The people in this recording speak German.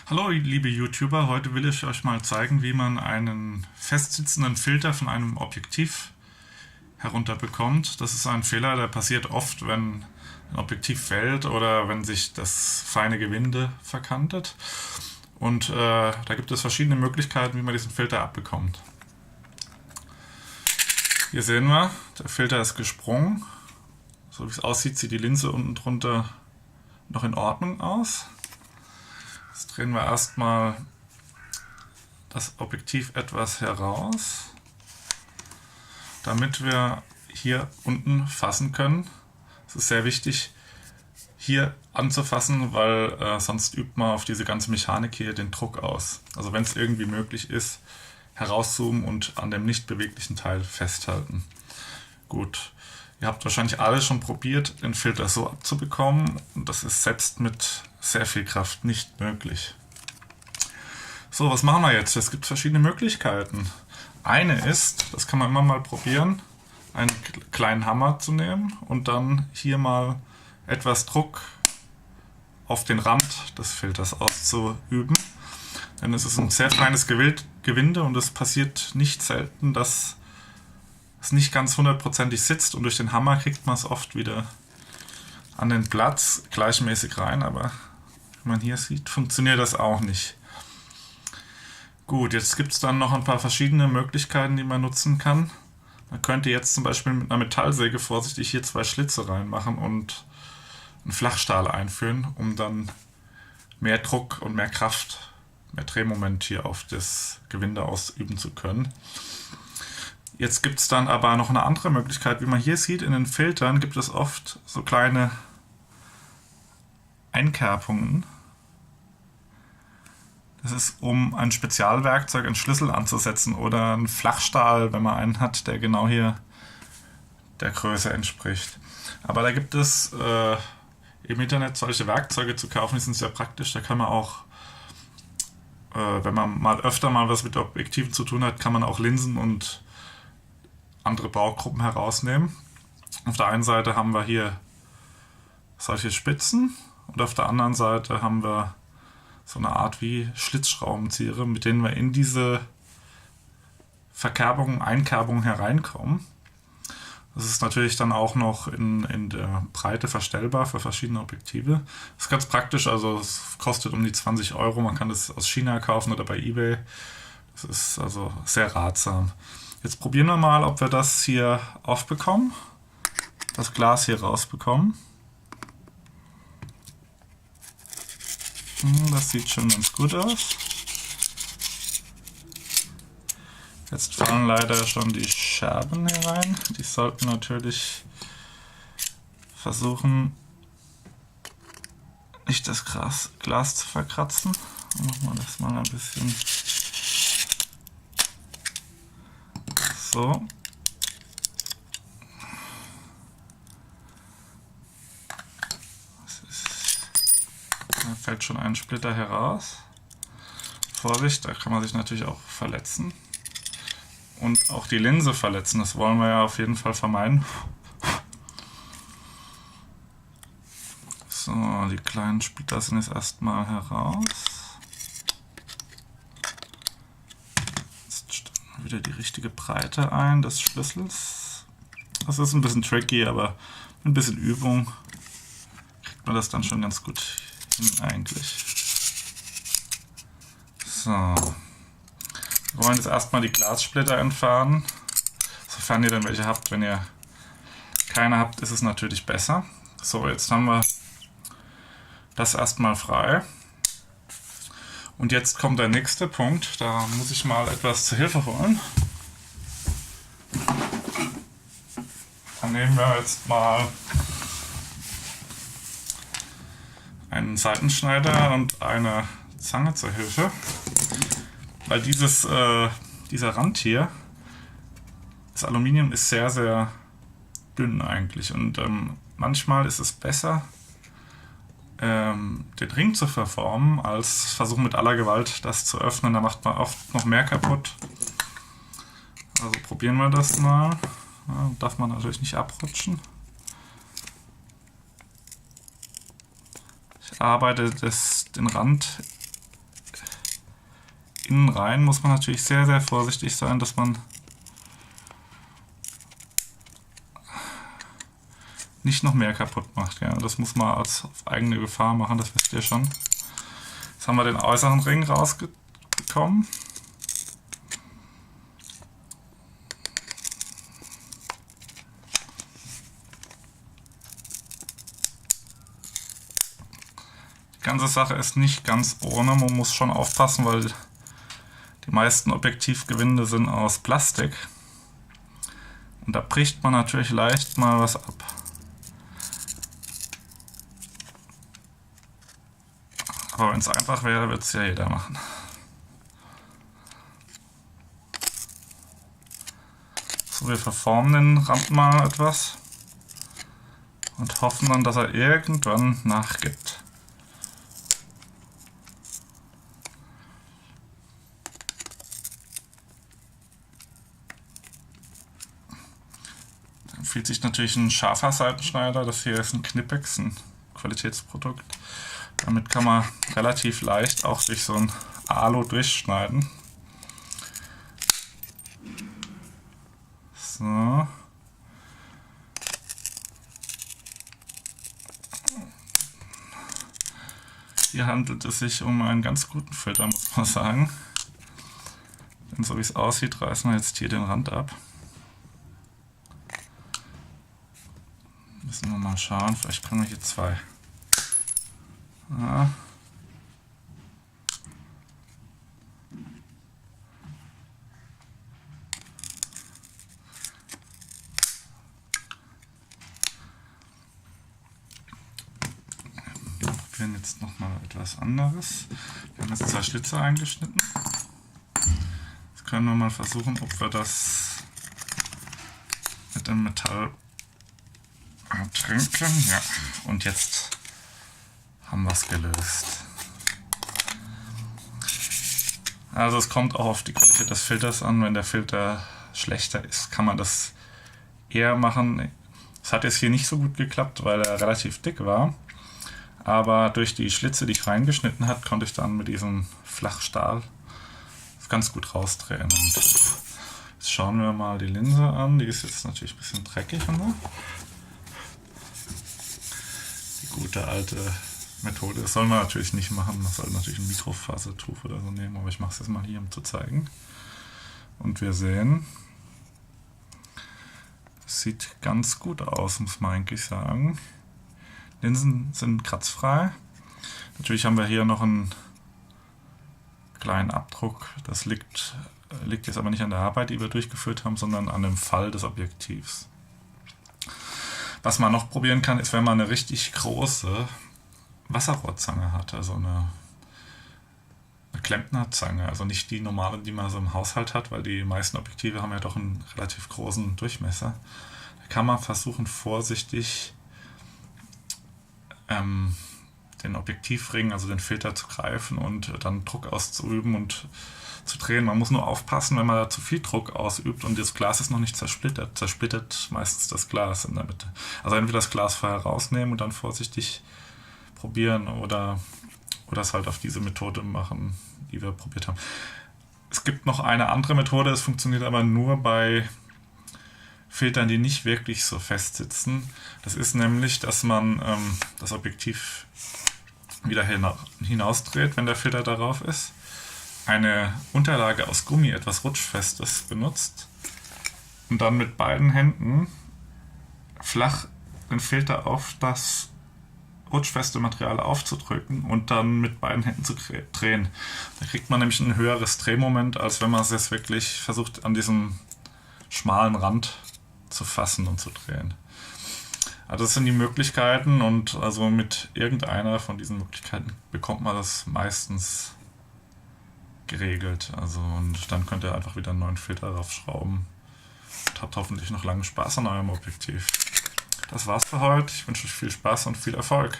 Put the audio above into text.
Hallo liebe YouTuber, heute will ich euch mal zeigen, wie man einen festsitzenden Filter von einem Objektiv herunterbekommt. Das ist ein Fehler, der passiert oft, wenn ein Objektiv fällt oder wenn sich das feine Gewinde verkantet. Und da gibt es verschiedene Möglichkeiten, wie man diesen Filter abbekommt. Hier sehen wir, der Filter ist gesprungen. So wie es aussieht, sieht die Linse unten drunter noch in Ordnung aus. Jetzt drehen wir erstmal das Objektiv etwas heraus, damit wir hier unten fassen können. Es ist sehr wichtig, hier anzufassen, weil sonst übt man auf diese ganze Mechanik hier den Druck aus. Also wenn es irgendwie möglich ist, herauszoomen und an dem nicht beweglichen Teil festhalten. Gut, ihr habt wahrscheinlich alle schon probiert, den Filter so abzubekommen, und das ist selbst mit sehr viel Kraft nicht möglich. So, was machen wir jetzt? Es gibt verschiedene Möglichkeiten. Eine ist, das kann man immer mal probieren, einen kleinen Hammer zu nehmen und dann hier mal etwas Druck auf den Rand des Filters auszuüben. Denn es ist ein sehr feines Gewinde und es passiert nicht selten, dass es nicht ganz hundertprozentig sitzt, und durch den Hammer kriegt man es oft wieder an den Platz gleichmäßig rein, aber wie man hier sieht, funktioniert das auch nicht. Gut, jetzt gibt es dann noch ein paar verschiedene Möglichkeiten, die man nutzen kann. Man könnte jetzt zum Beispiel mit einer Metallsäge vorsichtig hier 2 Schlitze reinmachen und einen Flachstahl einführen, um dann mehr Druck und mehr Kraft, mehr Drehmoment hier auf das Gewinde ausüben zu können. Jetzt gibt es dann aber noch eine andere Möglichkeit. Wie man hier sieht, in den Filtern gibt es oft so kleine Einkerbungen. Das ist, um ein Spezialwerkzeug, einen Schlüssel anzusetzen oder einen Flachstahl, wenn man einen hat, der genau hier der Größe entspricht. Aber da gibt es im Internet solche Werkzeuge zu kaufen, die sind sehr praktisch. Da kann man auch, wenn man mal öfter mal was mit Objektiven zu tun hat, kann man auch Linsen und andere Baugruppen herausnehmen. Auf der einen Seite haben wir hier solche Spitzen und auf der anderen Seite haben wir so eine Art wie Schlitzschraubenzieher, mit denen wir in diese Verkerbungen, Einkerbungen hereinkommen. Das ist natürlich dann auch noch in der Breite verstellbar für verschiedene Objektive. Das ist ganz praktisch, also es kostet um die 20 Euro. Man kann das aus China kaufen oder bei eBay. Das ist also sehr ratsam. Jetzt probieren wir mal, ob wir das hier aufbekommen, das Glas hier rausbekommen. Das sieht schon ganz gut aus. Jetzt fallen leider schon die Scherben hier rein. Die sollten natürlich versuchen, nicht das Glas zu verkratzen. Machen wir das mal ein bisschen so. Da fällt schon ein Splitter heraus. Vorsicht, da kann man sich natürlich auch verletzen. Und auch die Linse verletzen, das wollen wir ja auf jeden Fall vermeiden. So, die kleinen Splitter sind jetzt erstmal heraus. Jetzt stellen wir wieder die richtige Breite ein des Schlüssels. Das ist ein bisschen tricky, aber mit ein bisschen Übung kriegt man das dann schon ganz gut hin eigentlich. So. Wir wollen jetzt erstmal die Glassplitter entfernen, sofern ihr dann welche habt. Wenn ihr keine habt, ist es natürlich besser. So, jetzt haben wir das erstmal frei. Und jetzt kommt der nächste Punkt. Da muss ich mal etwas zur Hilfe holen. Dann nehmen wir jetzt mal einen Seitenschneider und eine Zange zur Hilfe. Weil dieser Rand hier, das Aluminium ist sehr, sehr dünn eigentlich, und manchmal ist es besser, den Ring zu verformen, als versuchen mit aller Gewalt das zu öffnen. Da macht man oft noch mehr kaputt. Also probieren wir das mal. Ja, darf man natürlich nicht abrutschen. Ich arbeite den Rand innen rein muss man natürlich sehr, sehr vorsichtig sein, dass man nicht noch mehr kaputt macht. Ja. Das muss man als auf eigene Gefahr machen, das wisst ihr schon. Jetzt haben wir den äußeren Ring rausbekommen. Die ganze Sache ist nicht ganz ohne, man muss schon aufpassen, weil die meisten Objektivgewinde sind aus Plastik. Und da bricht man natürlich leicht mal was ab. Aber wenn es einfach wäre, würde es ja jeder machen. So, wir verformen den Rand mal etwas und hoffen dann, dass er irgendwann nachgibt. Dann empfiehlt sich natürlich ein scharfer Seitenschneider. Das hier ist ein Knipex, ein Qualitätsprodukt. Damit kann man relativ leicht auch durch so ein Alu durchschneiden. So. Hier handelt es sich um einen ganz guten Filter, muss man sagen. Denn so wie es aussieht, reißen wir jetzt hier den Rand ab. Müssen wir mal schauen, vielleicht können wir hier zwei. Ja. Wir probieren jetzt noch mal etwas anderes. Wir haben jetzt 2 Schlitze eingeschnitten. Jetzt können wir mal versuchen, ob wir das mit dem Metall trennen können. Ja, und jetzt haben wir es gelöst. Also es kommt auch auf die Qualität des Filters an. Wenn der Filter schlechter ist, kann man das eher machen. Es hat jetzt hier nicht so gut geklappt, weil er relativ dick war. Aber durch die Schlitze, die ich reingeschnitten habe, konnte ich dann mit diesem Flachstahl das ganz gut rausdrehen. Und jetzt schauen wir mal die Linse an. Die ist jetzt natürlich ein bisschen dreckig. Ne? Die gute alte Methode. Das soll man natürlich nicht machen. Man soll natürlich ein Mikrofasertuch oder so nehmen, aber ich mache es jetzt mal hier, um zu zeigen. Und wir sehen, das sieht ganz gut aus, muss man eigentlich sagen. Linsen sind kratzfrei. Natürlich haben wir hier noch einen kleinen Abdruck. Das liegt jetzt aber nicht an der Arbeit, die wir durchgeführt haben, sondern an dem Fall des Objektivs. Was man noch probieren kann, ist, wenn man eine richtig große Wasserrohrzange hat, also eine Klempnerzange, also nicht die normale, die man so im Haushalt hat, weil die meisten Objektive haben ja doch einen relativ großen Durchmesser. Da kann man versuchen, vorsichtig den Objektivring, also den Filter zu greifen und dann Druck auszuüben und zu drehen. Man muss nur aufpassen, wenn man da zu viel Druck ausübt und das Glas ist noch nicht zersplittert. Zersplittert meistens das Glas in der Mitte. Also entweder das Glas vorher rausnehmen und dann vorsichtig probieren oder es halt auf diese Methode machen, die wir probiert haben. Es gibt noch eine andere Methode, es funktioniert aber nur bei Filtern, die nicht wirklich so fest sitzen. Das ist nämlich, dass man das Objektiv wieder hinausdreht, wenn der Filter darauf ist, eine Unterlage aus Gummi, etwas Rutschfestes benutzt und dann mit beiden Händen flach den Filter auf das rutschfeste Material aufzudrücken und dann mit beiden Händen zu drehen. Da kriegt man nämlich ein höheres Drehmoment, als wenn man es jetzt wirklich versucht, an diesem schmalen Rand zu fassen und zu drehen. Also das sind die Möglichkeiten und also mit irgendeiner von diesen Möglichkeiten bekommt man das meistens geregelt. Also und dann könnt ihr einfach wieder einen neuen Filter draufschrauben und habt hoffentlich noch lange Spaß an eurem Objektiv. Das war's für heute. Ich wünsche euch viel Spaß und viel Erfolg.